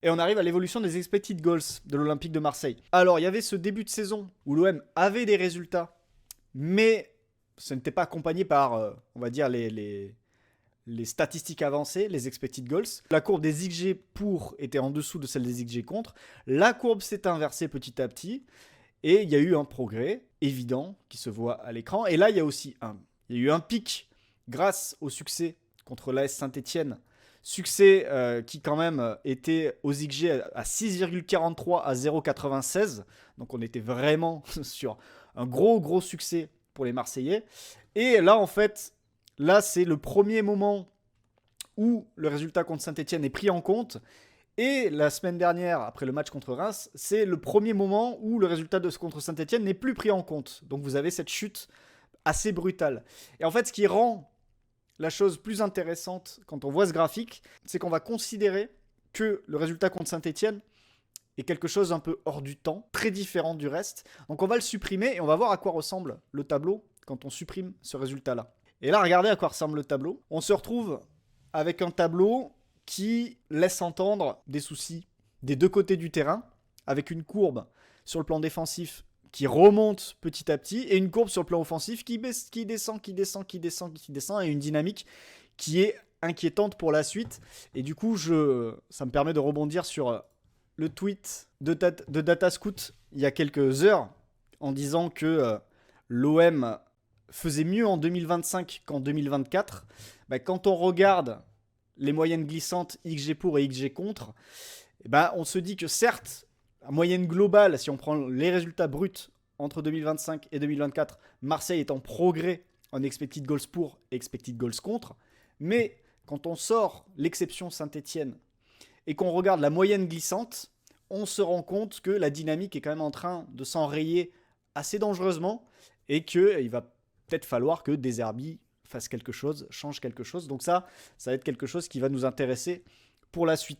Et on arrive à l'évolution des expected goals de l'Olympique de Marseille. Alors, il y avait ce début de saison où l'OM avait des résultats, mais ce n'était pas accompagné par, on va dire, les statistiques avancées, les expected goals. La courbe des XG pour était en dessous de celle des XG contre. La courbe s'est inversée petit à petit. Et il y a eu un progrès évident qui se voit à l'écran. Et là, il y a eu un pic grâce au succès contre l'AS Saint-Etienne. Succès qui quand même était aux XG à 6,43 à 0,96. Donc on était vraiment sur un gros succès pour les Marseillais. Et là, en fait, là, c'est le premier moment où le résultat contre Saint-Etienne est pris en compte. Et la semaine dernière, après le match contre Reims, c'est le premier moment où le résultat de contre Saint-Etienne n'est plus pris en compte. Donc vous avez cette chute assez brutale. Et en fait, ce qui rend la chose plus intéressante quand on voit ce graphique, c'est qu'on va considérer que le résultat contre Saint-Etienne est quelque chose un peu hors du temps, très différent du reste. Donc on va le supprimer et on va voir à quoi ressemble le tableau quand on supprime ce résultat-là. Et là, regardez à quoi ressemble le tableau. On se retrouve avec un tableau qui laisse entendre des soucis des deux côtés du terrain, avec une courbe sur le plan défensif qui remonte petit à petit, et une courbe sur le plan offensif qui descend, et une dynamique qui est inquiétante pour la suite. Et du coup, ça me permet de rebondir sur le tweet de Datascout il y a quelques heures, en disant que l'OM faisait mieux en 2025 qu'en 2024. Quand on regarde les moyennes glissantes XG pour et XG contre, on se dit que certes, à moyenne globale, si on prend les résultats bruts entre 2025 et 2024, Marseille est en progrès en expected goals pour et expected goals contre. Mais quand on sort l'exception Saint-Etienne et qu'on regarde la moyenne glissante, on se rend compte que la dynamique est quand même en train de s'enrayer assez dangereusement et qu'il va peut-être falloir que Deserbi fasse quelque chose, change quelque chose. Donc ça va être quelque chose qui va nous intéresser pour la suite.